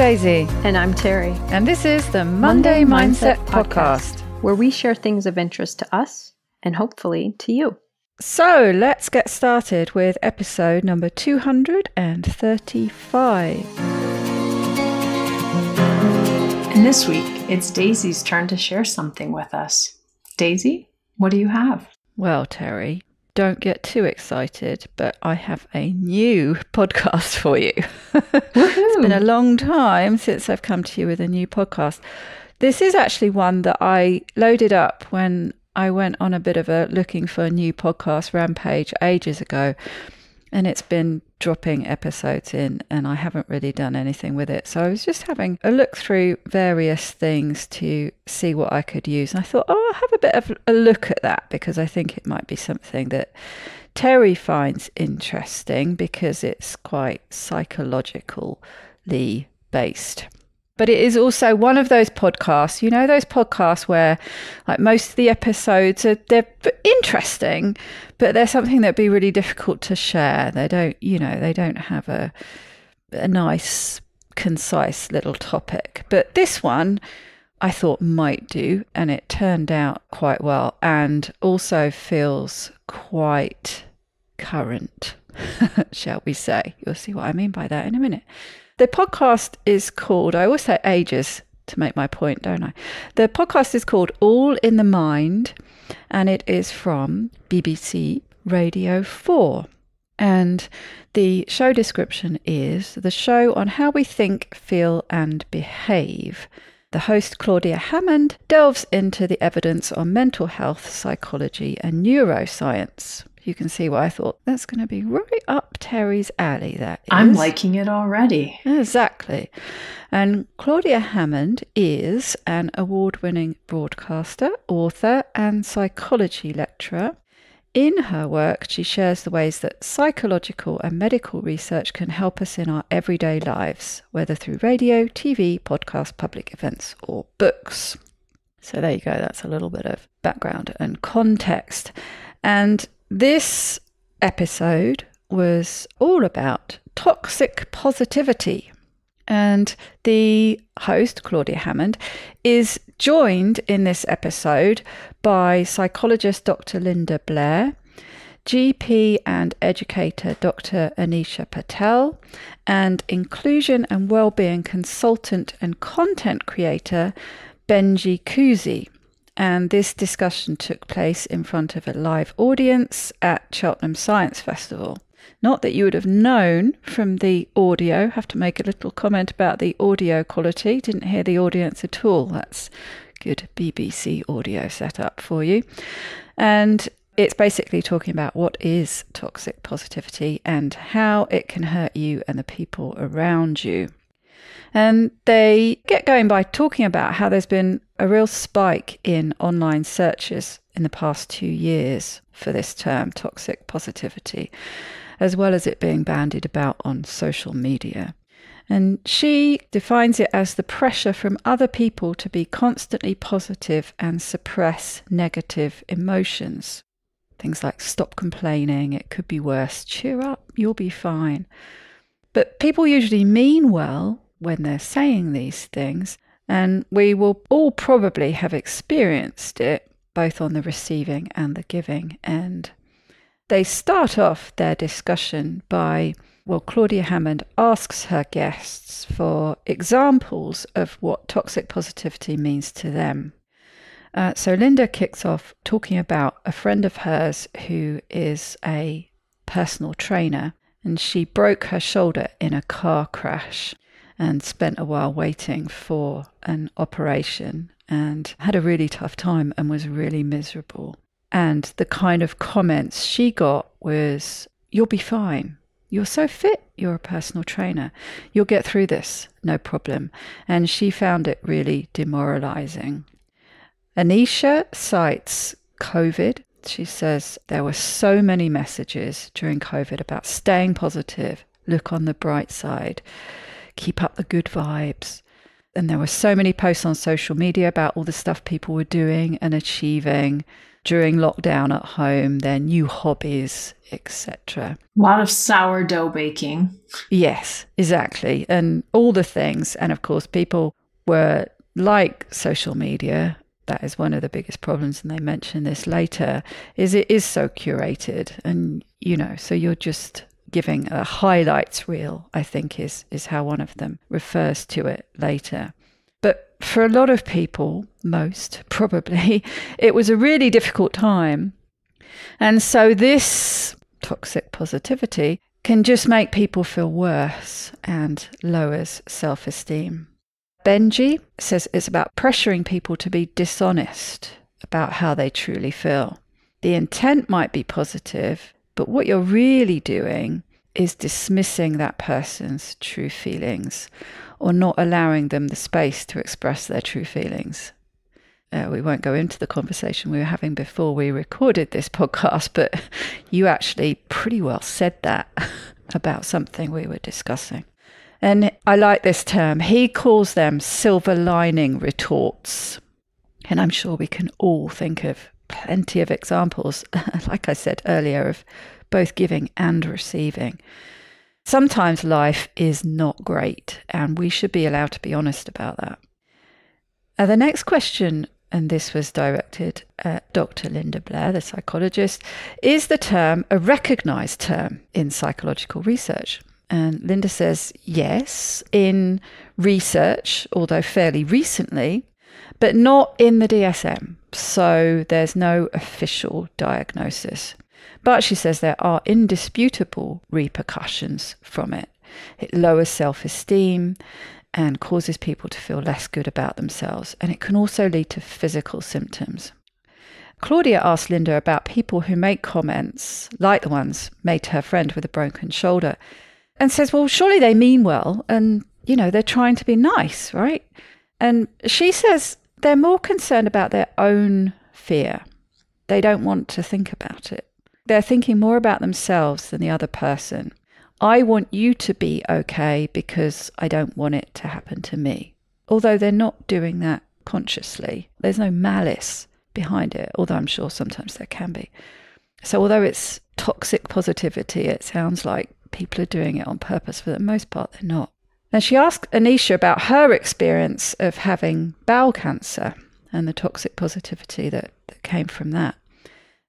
Daisy. And I'm Terry. And this is the Monday Mindset Podcast, where we share things of interest to us and hopefully to you. So let's get started with episode number 235. And this week, it's Daisy's turn to share something with us. Daisy, what do you have? Well, Terry, don't get too excited, but I have a new podcast for you. It's been a long time since I've come to you with a new podcast. This is actually one that I loaded up when I went on a bit of a looking for a new podcast rampage ages ago, and it's been dropping episodes in and I haven't really done anything with it. So I was just having a look through various things to see what I could use. And I thought, I'll have a bit of a look at that because I think it might be something that Terry finds interesting because it's quite psychologically based. But it is also one of those podcasts, you know, those podcasts where like most of the episodes they're interesting, but they're something that'd be really difficult to share. They don't have a nice, concise little topic. But this one I thought might do, and it turned out quite well and also feels quite current, shall we say. You'll see what I mean by that in a minute. The podcast is called, I always say ages to make my point, don't I? The podcast is called All in the Mind, and it is from BBC Radio 4. And the show description is the show on how we think, feel and behave. The host, Claudia Hammond, delves into the evidence on mental health, psychology and neuroscience. You can see why I thought that's going to be right up Terry's alley, that is. I'm liking it already. Exactly. And Claudia Hammond is an award-winning broadcaster, author and psychology lecturer. In her work, she shares the ways that psychological and medical research can help us in our everyday lives, whether through radio, TV, podcasts, public events or books. So there you go. That's a little bit of background and context. And this episode was all about toxic positivity. And the host, Claudia Hammond, is joined in this episode by psychologist Dr. Linda Blair, GP and educator Dr. Anisha Patel, and inclusion and wellbeing consultant and content creator Benjy Kusi. And this discussion took place in front of a live audience at Cheltenham Science Festival. Not that you would have known from the audio. Have to make a little comment about the audio quality. Didn't hear the audience at all. That's good BBC audio setup for you. And it's basically talking about what is toxic positivity and how it can hurt you and the people around you. And they get going by talking about how there's been a real spike in online searches in the past 2 years for this term, toxic positivity, as well as it being bandied about on social media. And she defines it as the pressure from other people to be constantly positive and suppress negative emotions. Things like stop complaining, it could be worse, cheer up, you'll be fine. But people usually mean well when they're saying these things, and we will all probably have experienced it both on the receiving and the giving end. They start off their discussion by, Claudia Hammond asks her guests for examples of what toxic positivity means to them. So Linda kicks off talking about a friend of hers who is a personal trainer, and she broke her shoulder in a car crash and spent a while waiting for an operation and had a really tough time and was really miserable. And the kind of comments she got was, you'll be fine. You're so fit. You're a personal trainer. You'll get through this. No problem. And she found it really demoralizing. Anisha cites COVID. She says there were so many messages during COVID about staying positive, look on the bright side, keep up the good vibes. And there were so many posts on social media about all the stuff people were doing and achieving. during lockdown at home, their new hobbies, etc. A lot of sourdough baking. Yes, exactly. And all the things. And of course, people were like social media. That is one of the biggest problems. And they mention this later, is it is so curated. And, so you're just giving a highlights reel, I think is how one of them refers to it later. But for a lot of people, most probably, it was a really difficult time. And so this toxic positivity can just make people feel worse and lowers self-esteem. Benjy says it's about pressuring people to be dishonest about how they truly feel. The intent might be positive, but what you're really doing is dismissing that person's true feelings or not allowing them the space to express their true feelings. We won't go into the conversation we were having before we recorded this podcast, but you actually pretty well said that about something we were discussing. And I like this term. He calls them silver lining retorts. And I'm sure we can all think of plenty of examples, like I said earlier, of both giving and receiving. Sometimes life is not great, and we should be allowed to be honest about that. The next question, and this was directed at Dr. Linda Blair, the psychologist, is the term a recognised term in psychological research? And Linda says yes, in research, although fairly recently, but not in the DSM. So there's no official diagnosis. But she says there are indisputable repercussions from it. It lowers self-esteem and causes people to feel less good about themselves. And it can also lead to physical symptoms. Claudia asked Linda about people who make comments like the ones made to her friend with a broken shoulder and says, well, surely they mean well and, they're trying to be nice, right? And she says they're more concerned about their own fear. They don't want to think about it. They're thinking more about themselves than the other person. I want you to be okay because I don't want it to happen to me. Although they're not doing that consciously. There's no malice behind it, although I'm sure sometimes there can be. So although it's toxic positivity, it sounds like people are doing it on purpose. For the most part, they're not. And she asked Anisha about her experience of having bowel cancer and the toxic positivity that came from that.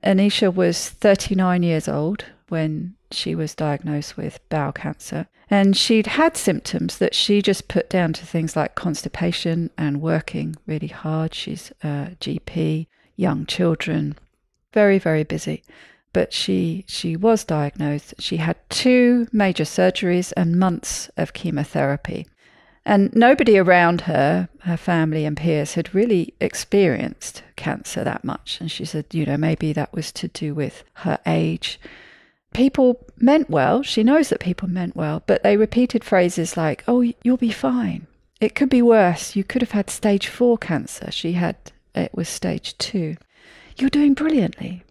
Anisha was 39 years old when she was diagnosed with bowel cancer. And she'd had symptoms that she just put down to things like constipation and working really hard. She's a GP, young children, very, very busy. But she was diagnosed. She had 2 major surgeries and months of chemotherapy. And nobody around her, her family and peers, had really experienced cancer that much. And she said, maybe that was to do with her age. People meant well. She knows that people meant well, but they repeated phrases like, oh, you'll be fine. It could be worse. You could have had stage 4 cancer. It was stage 2. You're doing brilliantly.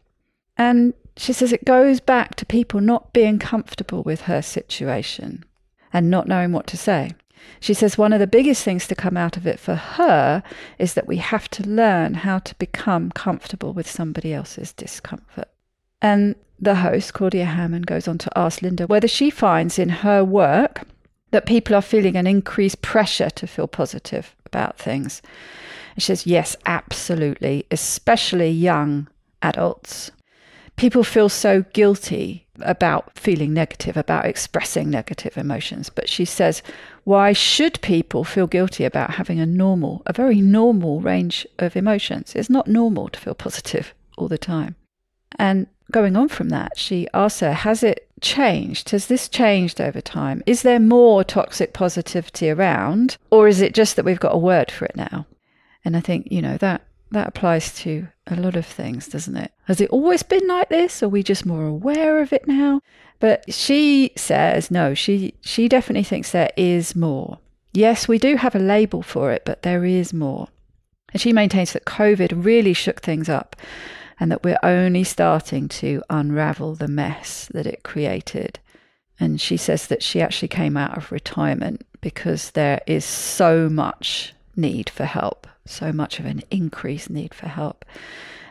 And she says it goes back to people not being comfortable with her situation and not knowing what to say. She says one of the biggest things to come out of it for her is that we have to learn how to become comfortable with somebody else's discomfort. And the host, Claudia Hammond, goes on to ask Linda whether she finds in her work that people are feeling an increased pressure to feel positive about things. And she says, yes, absolutely, especially young adults. People feel so guilty about feeling negative, about expressing negative emotions. But she says, why should people feel guilty about having a very normal range of emotions? It's not normal to feel positive all the time. And going on from that, she asks her, has it changed? Has this changed over time? Is there more toxic positivity around? Or is it just that we've got a word for it now? And I think, that applies to a lot of things, doesn't it? Has it always been like this? Are we just more aware of it now? But she says, no, she definitely thinks there is more. Yes, we do have a label for it, but there is more. And she maintains that COVID really shook things up and that we're only starting to unravel the mess that it created. And she says that she actually came out of retirement because there is so much need for help so much of an increased need for help.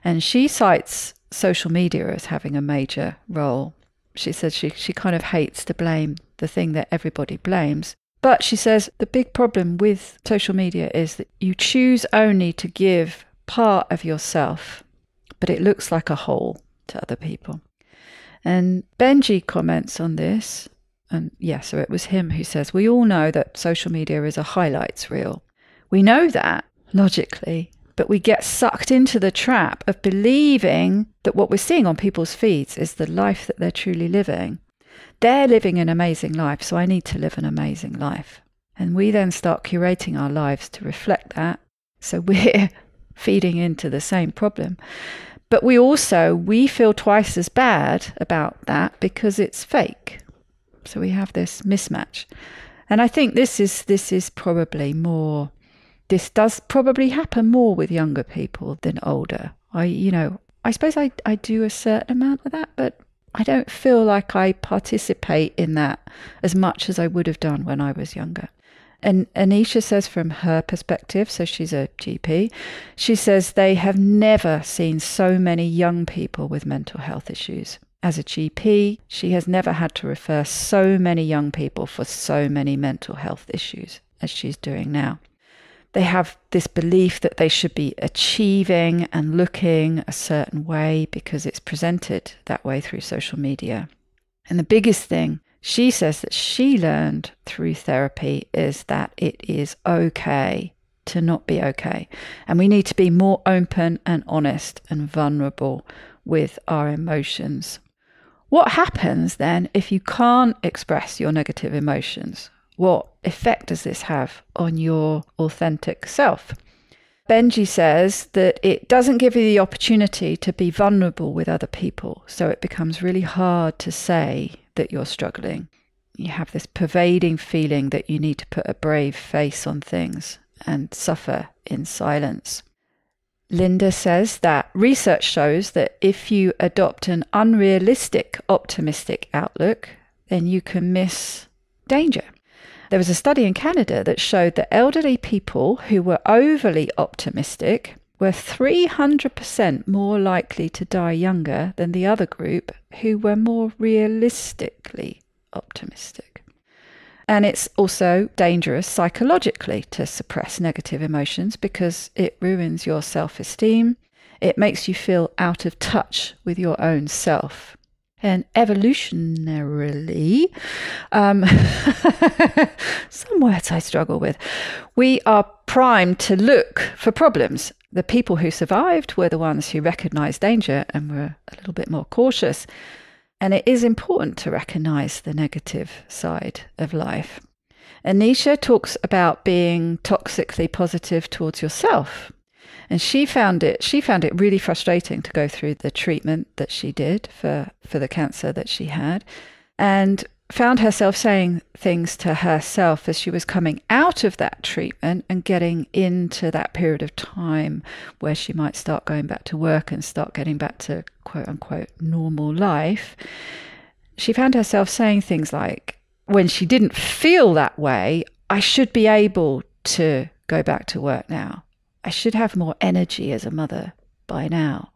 And she cites social media as having a major role. She says she kind of hates to blame the thing that everybody blames. But she says the big problem with social media is that you choose only to give part of yourself, but it looks like a whole to other people. And Benjy comments on this. And so it was him who says, we all know that social media is a highlights reel. We know that logically, but we get sucked into the trap of believing that what we're seeing on people's feeds is the life that they're truly living. They're living an amazing life, so I need to live an amazing life. And we then start curating our lives to reflect that. So we're feeding into the same problem. But we feel twice as bad about that because it's fake. So we have this mismatch. And I think this is probably more, this does probably happen more with younger people than older. I suppose I do a certain amount of that, but I don't feel like I participate in that as much as I would have done when I was younger. And Anisha says from her perspective, so she's a GP, she says they have never seen so many young people with mental health issues. As a GP, she has never had to refer so many young people for so many mental health issues as she's doing now. They have this belief that they should be achieving and looking a certain way because it's presented that way through social media. And the biggest thing she says that she learned through therapy is that it is okay to not be okay. And we need to be more open and honest and vulnerable with our emotions. What happens then if you can't express your negative emotions? What effect does this have on your authentic self? Benjy says that it doesn't give you the opportunity to be vulnerable with other people, so it becomes really hard to say that you're struggling. You have this pervading feeling that you need to put a brave face on things and suffer in silence. Linda says that research shows that if you adopt an unrealistic, optimistic outlook, then you can miss danger. There was a study in Canada that showed that elderly people who were overly optimistic were 300% more likely to die younger than the other group who were more realistically optimistic. And it's also dangerous psychologically to suppress negative emotions because it ruins your self-esteem. It makes you feel out of touch with your own self. And evolutionarily, some words I struggle with, we are primed to look for problems. The people who survived were the ones who recognized danger and were a little bit more cautious. And it is important to recognize the negative side of life. Anisha talks about being toxically positive towards yourself. And she found it really frustrating to go through the treatment that she did for the cancer that she had, and found herself saying things to herself as she was coming out of that treatment and getting into that period of time where she might start going back to work and start getting back to quote unquote normal life. She found herself saying things like, when she didn't feel that way, I should be able to go back to work now. I should have more energy as a mother by now.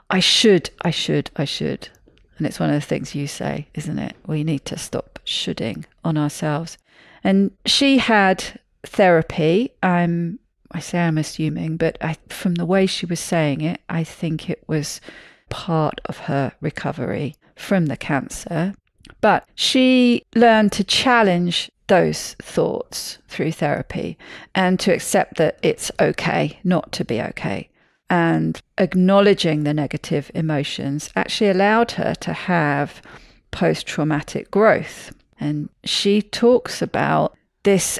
I should. And it's one of the things you say, isn't it? We need to stop shoulding on ourselves. And she had therapy. I'm assuming, but from the way she was saying it, I think it was part of her recovery from the cancer. But she learned to challenge those thoughts through therapy and to accept that it's okay not to be okay. And acknowledging the negative emotions actually allowed her to have post-traumatic growth. And she talks about this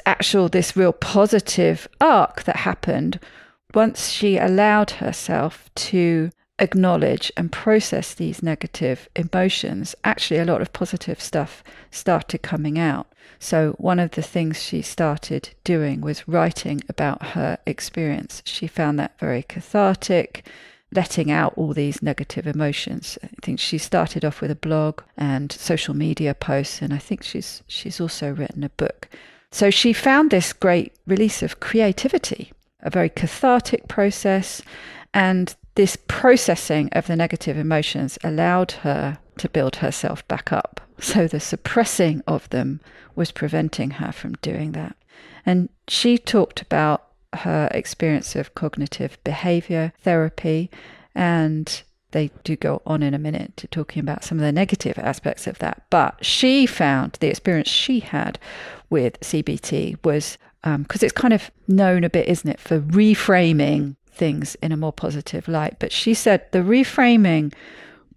real positive arc that happened once she allowed herself to acknowledge and process these negative emotions. Actually, a lot of positive stuff started coming out. So one of the things she started doing was writing about her experience. She found that very cathartic, letting out all these negative emotions. I think she started off with a blog and social media posts, and I think she's also written a book. So she found this great release of creativity a very cathartic process, and this processing of the negative emotions allowed her to build herself back up. So the suppressing of them was preventing her from doing that. And she talked about her experience of cognitive behavior therapy, and they do go on in a minute to talking about some of the negative aspects of that. But she found the experience she had with CBT was, because it's kind of known a bit, isn't it, for reframing things in a more positive light. But she said the reframing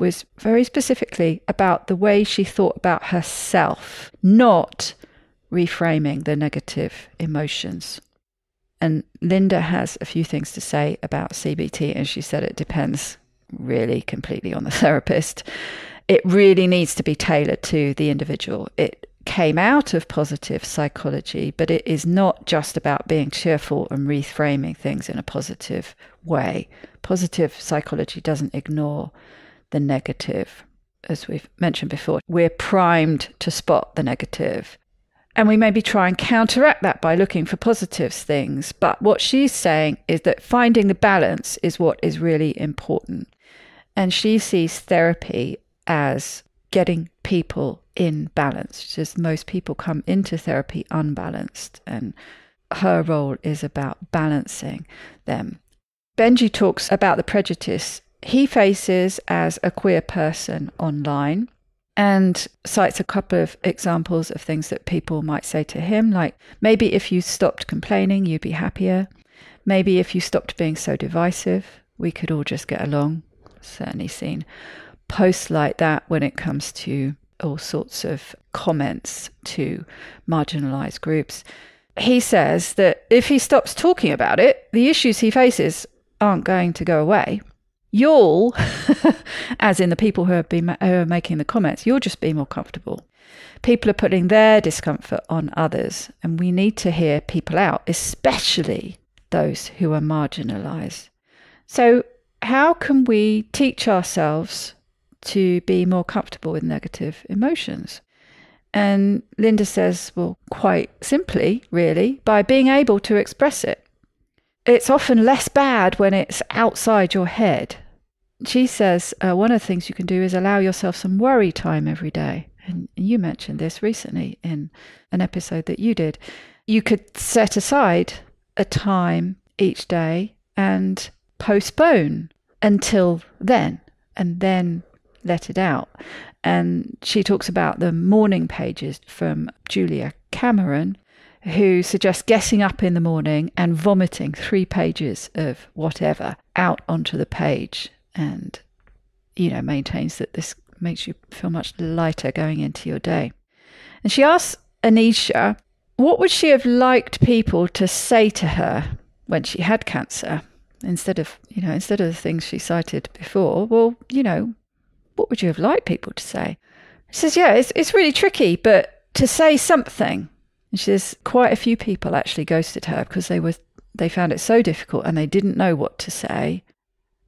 was very specifically about the way she thought about herself, not reframing the negative emotions. And Linda has a few things to say about CBT, and she said it depends really completely on the therapist. It really needs to be tailored to the individual. It came out of positive psychology, but it is not just about being cheerful and reframing things in a positive way. Positive psychology doesn't ignore the negative. As we've mentioned before, we're primed to spot the negative. And we maybe try and counteract that by looking for positive things. But what she's saying is that finding the balance is what is really important. And she sees therapy as getting people in balance, just most people come into therapy unbalanced, and her role is about balancing them. Benjy talks about the prejudice he faces as a queer person online, and cites a couple of examples of things that people might say to him, like maybe if you stopped complaining, you'd be happier. Maybe if you stopped being so divisive, we could all just get along. Certainly seen posts like that when it comes to all sorts of comments to marginalised groups. He says that if he stops talking about it, the issues he faces aren't going to go away. You'll, as in the people who are making the comments, you'll just be more comfortable. People are putting their discomfort on others, and we need to hear people out, especially those who are marginalised. So how can we teach ourselves to be more comfortable with negative emotions? And Linda says, well, quite simply, really, by being able to express it. It's often less bad when it's outside your head. She says one of the things you can do is allow yourself some worry time every day. And you mentioned this recently in an episode that you did. You could set aside a time each day and postpone until then, and then let it out. And she talks about the morning pages from Julia Cameron, who suggests getting up in the morning and vomiting 3 pages of whatever out onto the page, and maintains that this makes you feel much lighter going into your day. And she asks Anisha, what would she have liked people to say to her when she had cancer? Instead of the things she cited before, well, what would you have liked people to say? She says, yeah, it's really tricky, but to say something. And she says quite a few people actually ghosted her because they found it so difficult and they didn't know what to say.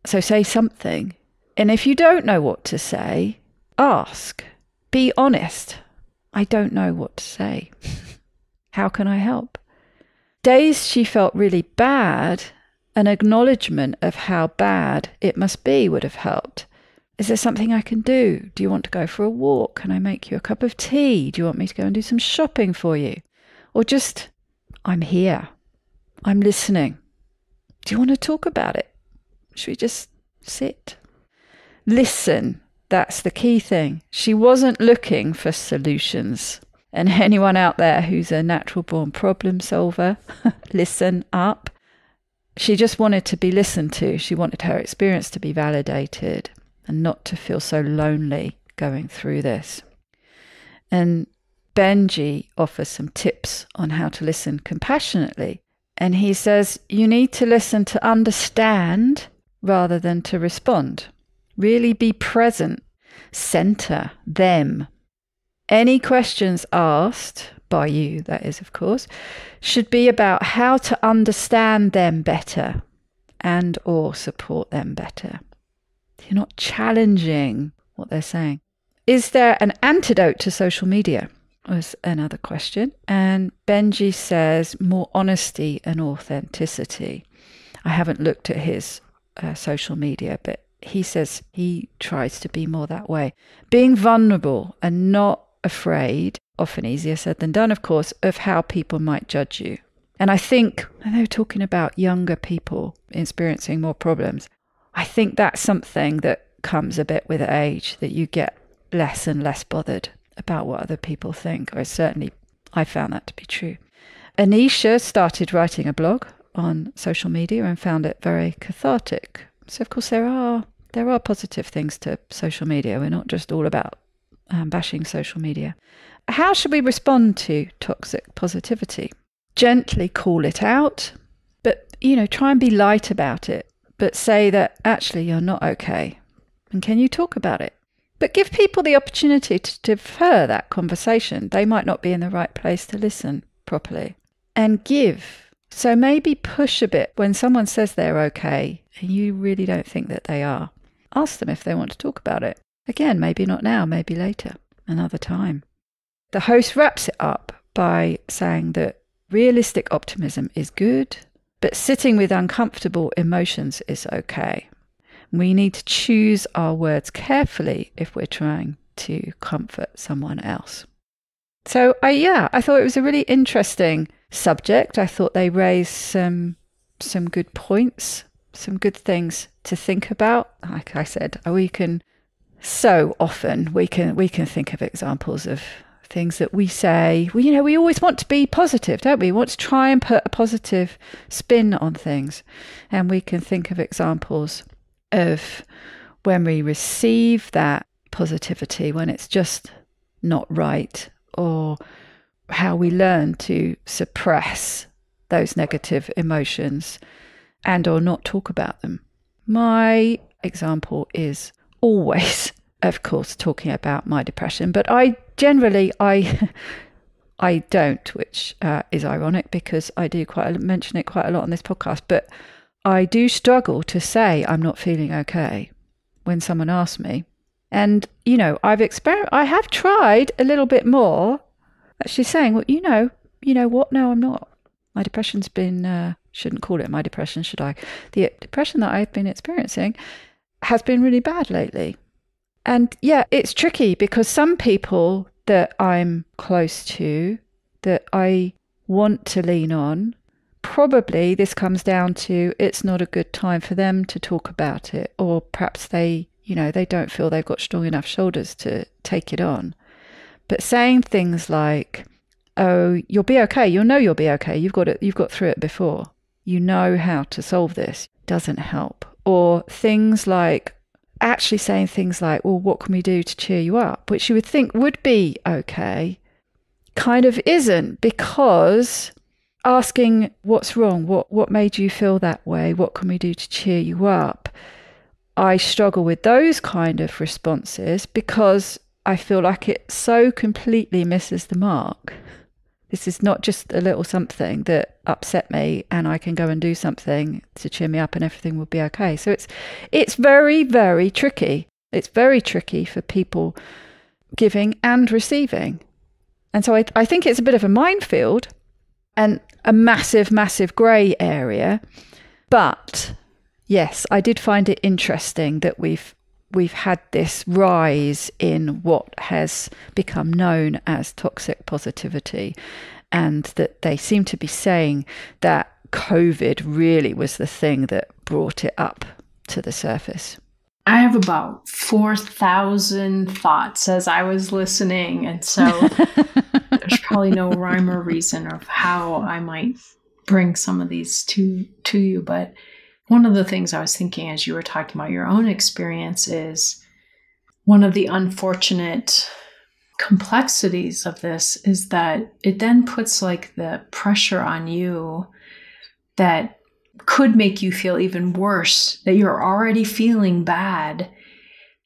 So say something. And if you don't know what to say, ask. Be honest. I don't know what to say. How can I help? Days she felt really bad, an acknowledgement of how bad it must be would have helped. Is there something I can do? Do you want to go for a walk? Can I make you a cup of tea? Do you want me to go and do some shopping for you? Or just, I'm here. I'm listening. Do you want to talk about it? Should we just sit? Listen. That's the key thing. She wasn't looking for solutions. And anyone out there who's a natural born problem solver, listen up. She just wanted to be listened to. She wanted her experience to be validated and not to feel so lonely going through this. And Benjy offers some tips on how to listen compassionately. And he says, you need to listen to understand rather than to respond. Really be present. Center them. Any questions asked, by you, that is, of course, should be about how to understand them better and or support them better. You're not challenging what they're saying. Is there an antidote to social media? Was another question. And Benjy says more honesty and authenticity. I haven't looked at his social media, but he says he tries to be more that way. Being vulnerable and not afraid, often easier said than done, of course, of how people might judge you. And I think, and they were talking about younger people experiencing more problems, I think that's something that comes a bit with age, that you get less and less bothered about what other people think, or certainly I found that to be true. Anisha started writing a blog on social media and found it very cathartic. So of course there are positive things to social media. We're not just all about bashing social media. How should we respond to toxic positivity? Gently call it out, but try and be light about it, but say that actually you're not okay. And can you talk about it? But give people the opportunity to defer that conversation. They might not be in the right place to listen properly. And give. So maybe push a bit when someone says they're okay and you really don't think that they are. Ask them if they want to talk about it. Again, maybe not now, maybe later, another time. The host wraps it up by saying that realistic optimism is good, but sitting with uncomfortable emotions is okay. We need to choose our words carefully if we're trying to comfort someone else. So I thought it was a really interesting subject. I thought they raised some good points, some good things to think about. Like I said, we can think of examples of things that we say. We always want to be positive, don't we? We want to try and put a positive spin on things. And we can think of examples of when we receive that positivity, when it's just not right, or how we learn to suppress those negative emotions and or not talk about them. My example is always, of course, talking about my depression, but I don't, which is ironic because I do mention it quite a lot on this podcast, but I do struggle to say I'm not feeling okay when someone asks me. And, I have tried a little bit more actually saying, well, you know what? No, I'm not. My depression's been, shouldn't call it my depression, should I? The depression that I've been experiencing has been really bad lately. And yeah, it's tricky because some people that I'm close to, that I want to lean on, probably this comes down to it's not a good time for them to talk about it, or perhaps they don't feel they've got strong enough shoulders to take it on. But saying things like, oh, you'll be okay, you'll be okay, you've got through it before, you know how to solve this, doesn't help. Or things like, actually saying things like, well, what can we do to cheer you up? Which you would think would be okay, kind of isn't, because asking what's wrong, what made you feel that way, what can we do to cheer you up? I struggle with those kind of responses because I feel like it so completely misses the mark. This is not just a little something that upset me and I can go and do something to cheer me up and everything will be okay. So it's very, very tricky. It's very tricky for people giving and receiving. And so I think it's a bit of a minefield and a massive, massive grey area. But yes, I did find it interesting that we've had this rise in what has become known as toxic positivity, and that they seem to be saying that COVID really was the thing that brought it up to the surface. I have about 4,000 thoughts as I was listening, and so there's probably no rhyme or reason of how I might bring some of these to you, but one of the things I was thinking as you were talking about your own experience is one of the unfortunate complexities of this is that it then puts like the pressure on you that could make you feel even worse, that you're already feeling bad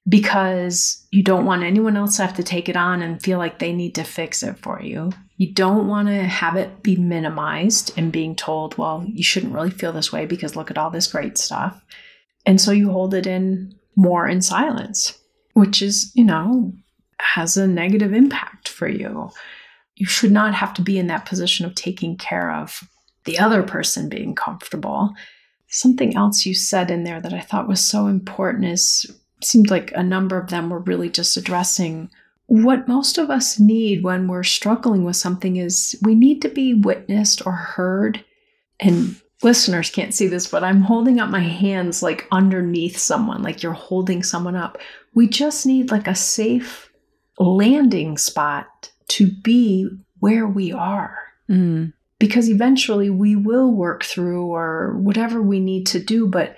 because you don't want anyone else to have to take it on and feel like they need to fix it for you. You don't want to have it be minimized and being told, well, you shouldn't really feel this way because look at all this great stuff. And so you hold it in more in silence, which is, has a negative impact for you. You should not have to be in that position of taking care of the other person being comfortable. Something else you said in there that I thought was so important seemed like a number of them were really just addressing what most of us need when we're struggling with something is we need to be witnessed or heard. And listeners can't see this, but I'm holding up my hands like underneath someone, like you're holding someone up. We just need like a safe landing spot to be where we are. Mm. Because eventually we will work through or whatever we need to do. But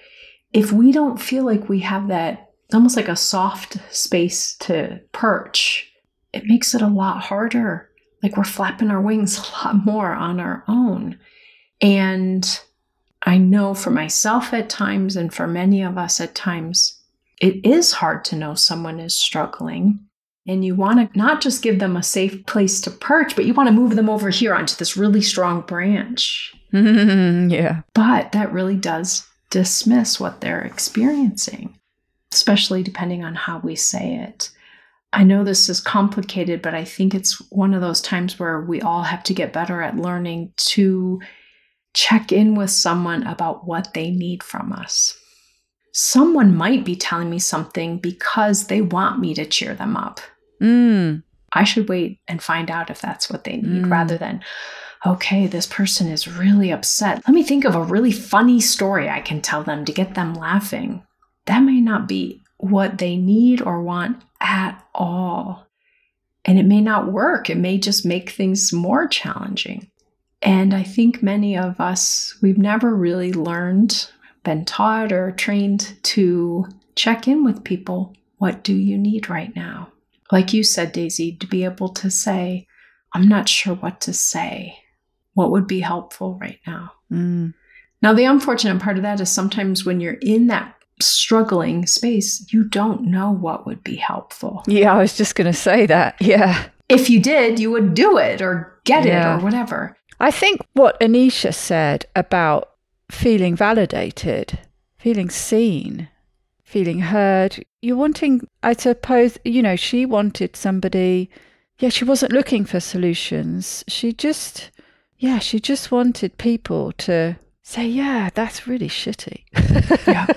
if we don't feel like we have that, almost like a soft space to perch, it makes it a lot harder. Like we're flapping our wings a lot more on our own. And I know for myself at times, and for many of us at times, it is hard to know someone is struggling. And you want to not just give them a safe place to perch, but you want to move them over here onto this really strong branch. Yeah. But that really does dismiss what they're experiencing, especially depending on how we say it. I know this is complicated, but I think it's one of those times where we all have to get better at learning to check in with someone about what they need from us. Someone might be telling me something because they want me to cheer them up. I should wait and find out if that's what they need rather than, okay, this person is really upset. Let me think of a really funny story I can tell them to get them laughing. That may not be what they need or want at all. And it may not work. It may just make things more challenging. And I think many of us, we've never really learned, been taught or trained to check in with people. What do you need right now? Like you said, Daisy, to be able to say, I'm not sure what to say. What would be helpful right now? Now, the unfortunate part of that is sometimes when you're in that struggling space, you don't know what would be helpful. Yeah, I was just going to say that. Yeah. If you did, you would do it or get it or whatever. I think what Anisha said about feeling validated, feeling seen, feeling heard, you're wanting, I suppose, she wanted somebody, she wasn't looking for solutions. She just wanted people to say, yeah, that's really shitty. Yeah.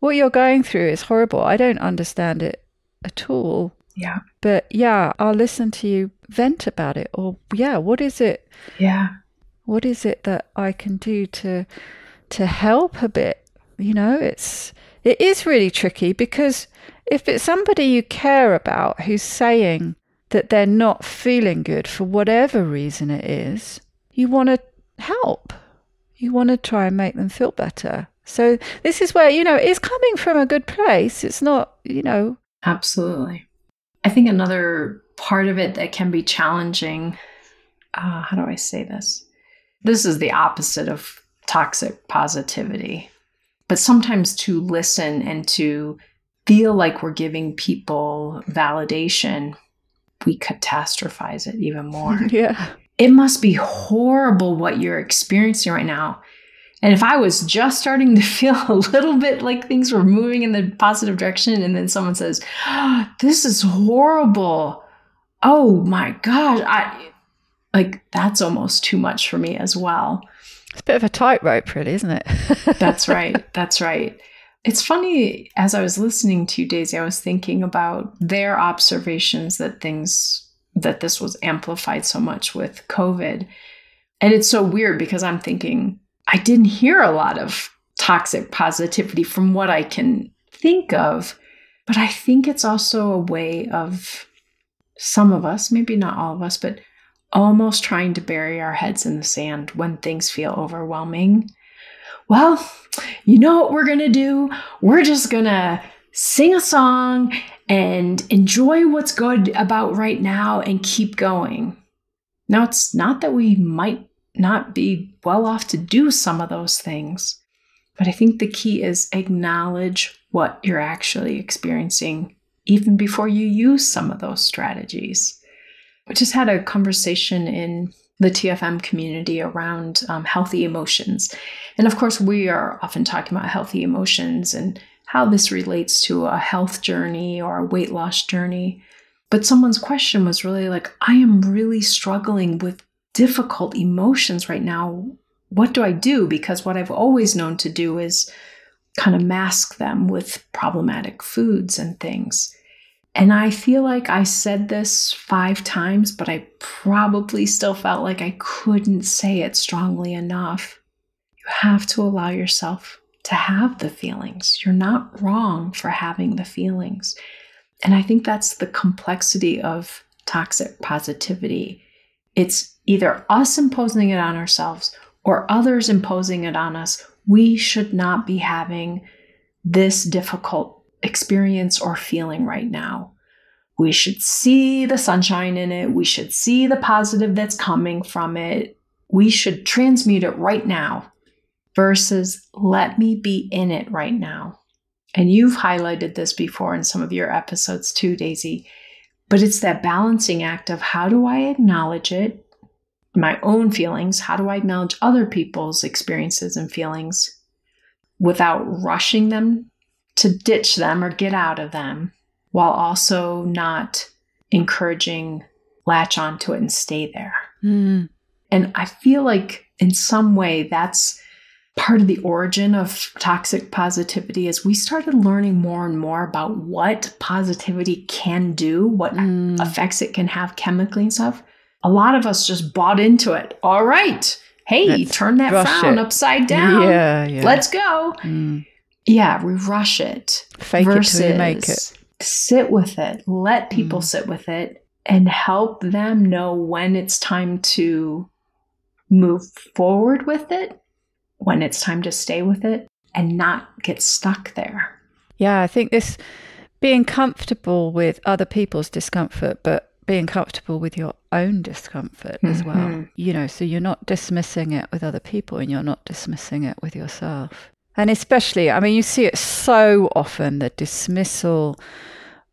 What you're going through is horrible. I don't understand it at all. Yeah. But yeah, I'll listen to you vent about it. Or what is it? Yeah. What is it that I can do to help a bit? It is really tricky because if it's somebody you care about who's saying that they're not feeling good for whatever reason it is, you want to help. You want to try and make them feel better. So this is where, it's coming from a good place. It's not, Absolutely. I think another part of it that can be challenging, how do I say this? This is the opposite of toxic positivity. But sometimes to listen and to feel like we're giving people validation, we catastrophize it even more. Yeah. It must be horrible what you're experiencing right now. And if I was just starting to feel a little bit like things were moving in the positive direction, and then someone says, oh, this is horrible. Oh my gosh. That's almost too much for me as well. It's a bit of a tightrope, really, isn't it? That's right. That's right. It's funny, as I was listening to you, Daisy, I was thinking about their observations that this was amplified so much with COVID. And it's so weird because I'm thinking, I didn't hear a lot of toxic positivity from what I can think of, but I think it's also a way of some of us, maybe not all of us, but almost trying to bury our heads in the sand when things feel overwhelming. Well, you know what we're going to do? We're just going to sing a song and enjoy what's good about right now and keep going. Now, it's not that we might not be well off to do some of those things, but I think the key is acknowledge what you're actually experiencing even before you use some of those strategies. I just had a conversation in the TFM community around healthy emotions. And of course, we are often talking about healthy emotions and how this relates to a health journey or a weight loss journey. But someone's question was really like, I am really struggling with difficult emotions right now. what do I do? Because what I've always known to do is kind of mask them with problematic foods and things. And I feel like I said this 5 times, but I probably still felt like I couldn't say it strongly enough. You have to allow yourself to have the feelings. You're not wrong for having the feelings. And I think that's the complexity of toxic positivity. It's either us imposing it on ourselves or others imposing it on us. We should not be having this difficult experience or feeling right now. We should see the sunshine in it. We should see the positive that's coming from it. We should transmute it right now versus let me be in it right now. And you've highlighted this before in some of your episodes too, Daisy. But it's that balancing act of how do I acknowledge it, my own feelings? How do I acknowledge other people's experiences and feelings without rushing them to ditch them or get out of them, while also not encouraging latch onto it and stay there. Mm. And I feel like in some way that's part of the origin of toxic positivity is we started learning more and more about what positivity can do, what effects it can have chemically and stuff. A lot of us just bought into it. All right. Hey, Let's turn that frown upside down. Yeah. Let's go. Yeah, we rush it. Fake it till you make it. Sit with it. Let people sit with it and help them know when it's time to move forward with it, when it's time to stay with it and not get stuck there. Yeah, I think this being comfortable with other people's discomfort, but being comfortable with your own discomfort as well. You know, so you're not dismissing it with other people and you're not dismissing it with yourself. And especially, I mean, you see it so often, the dismissal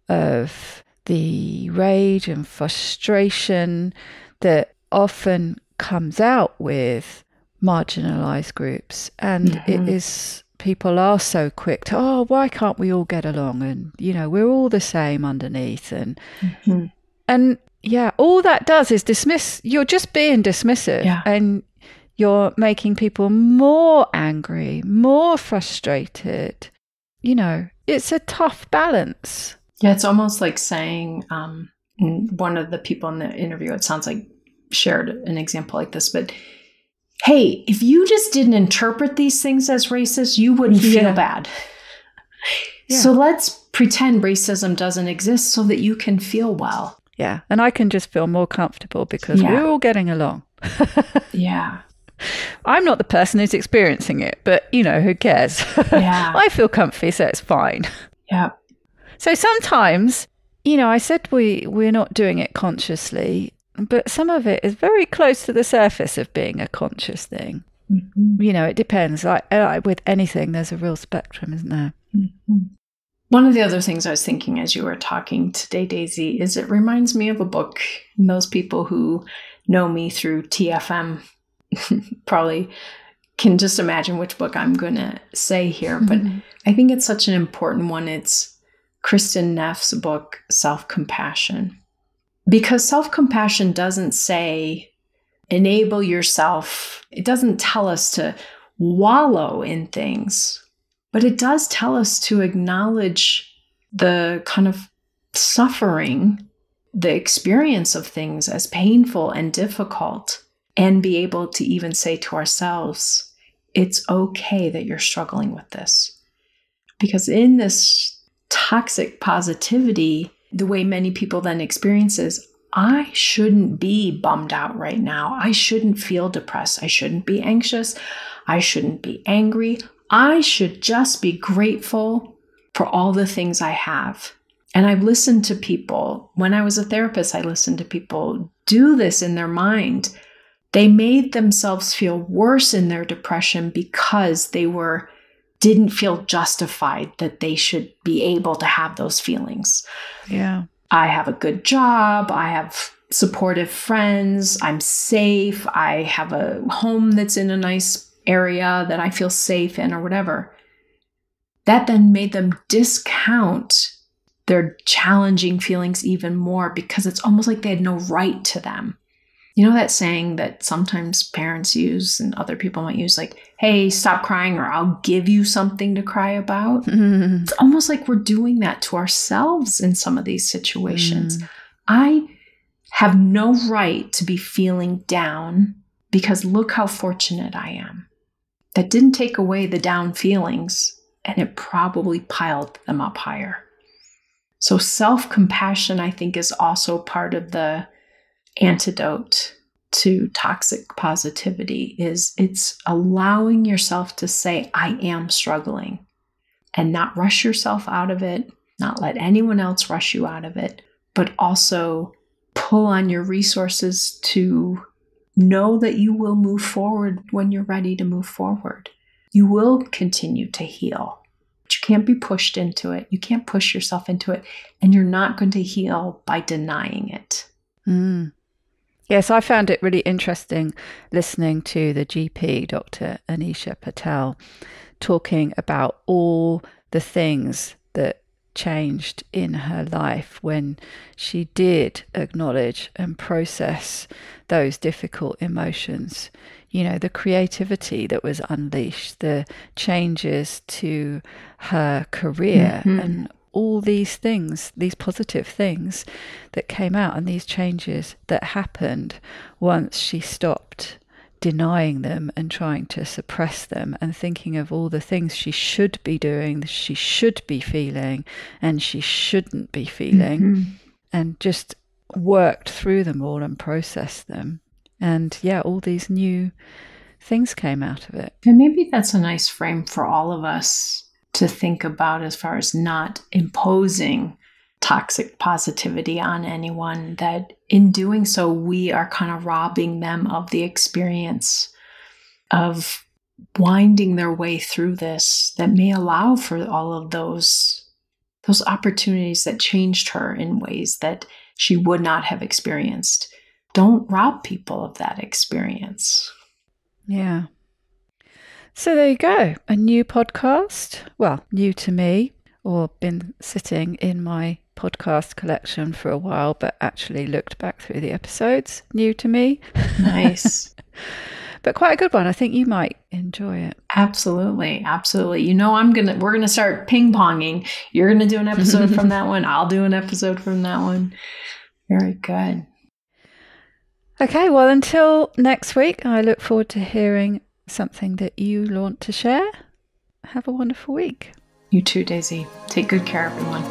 of the rage and frustration that often comes out with marginalized groups. And it is, people are so quick to, oh, why can't we all get along? And, you know, we're all the same underneath. And, and yeah, all that does is dismiss, you're just being dismissive. Yeah. And you're making people more angry, more frustrated. You know, it's a tough balance. Yeah, it's almost like saying, one of the people in the interview, it sounds like, shared an example like this, but hey, if you just didn't interpret these things as racist, you wouldn't feel bad. Yeah. So let's pretend racism doesn't exist so that you can feel well. Yeah, and I can just feel more comfortable because we're all getting along. Yeah. I'm not the person who's experiencing it, but, you know, who cares? Yeah. I feel comfy, so it's fine. Yeah. So sometimes, you know, I said we're not doing it consciously, but some of it is very close to the surface of being a conscious thing. You know, it depends. Like with anything, there's a real spectrum, isn't there? One of the other things I was thinking as you were talking today, Daisy, is it reminds me of a book. And those people who know me through TFM probably can just imagine which book I'm going to say here. But I think it's such an important one. It's Kristin Neff's book, Self-Compassion. Because self-compassion doesn't say, enable yourself. It doesn't tell us to wallow in things, but it does tell us to acknowledge the kind of suffering, the experience of things as painful and difficult, and be able to even say to ourselves, it's okay that you're struggling with this. Because in this toxic positivity, the way many people then experience is, I shouldn't be bummed out right now. I shouldn't feel depressed. I shouldn't be anxious. I shouldn't be angry. I should just be grateful for all the things I have. And I've listened to people, when I was a therapist, I listened to people do this in their mind. They made themselves feel worse in their depression because they didn't feel justified that they should be able to have those feelings. Yeah. I have a good job. I have supportive friends. I'm safe. I have a home that's in a nice area that I feel safe in or whatever. That then made them discount their challenging feelings even more because it's almost like they had no right to them. You know that saying that sometimes parents use and other people might use, like, hey, stop crying or I'll give you something to cry about. It's almost like we're doing that to ourselves in some of these situations. I have no right to be feeling down because look how fortunate I am. That didn't take away the down feelings, and it probably piled them up higher. So self-compassion, I think, is also part of the antidote to toxic positivity. It's allowing yourself to say, I am struggling, and not rush yourself out of it, not let anyone else rush you out of it, but also pull on your resources to know that you will move forward when you're ready to move forward. You will continue to heal, but you can't be pushed into it. You can't push yourself into it, and you're not going to heal by denying it. Yes, I found it really interesting listening to the GP, Dr. Anisha Patel, talking about all the things that changed in her life when she did acknowledge and process those difficult emotions. You know, the creativity that was unleashed, the changes to her career, and all these things, these positive things that came out, and these changes that happened once she stopped denying them and trying to suppress them and thinking of all the things she should be doing, she should be feeling, and she shouldn't be feeling, and just worked through them all and processed them. And yeah, all these new things came out of it. And maybe that's a nice frame for all of us to think about as far as not imposing toxic positivity on anyone, that in doing so, we are kind of robbing them of the experience of winding their way through this that may allow for all of those opportunities that changed her in ways that she would not have experienced. Don't rob people of that experience. Yeah. So there you go. A new podcast. Well, new to me, or been sitting in my podcast collection for a while, but actually looked back through the episodes. New to me. Nice. But quite a good one. I think you might enjoy it. Absolutely. Absolutely. You know, we're going to start ping-ponging. You're going to do an episode from that one. I'll do an episode from that one. Very good. Okay. Well, until next week, I look forward to hearing something that you want to share. Have a wonderful week. You too, Daisy. Take good care, everyone.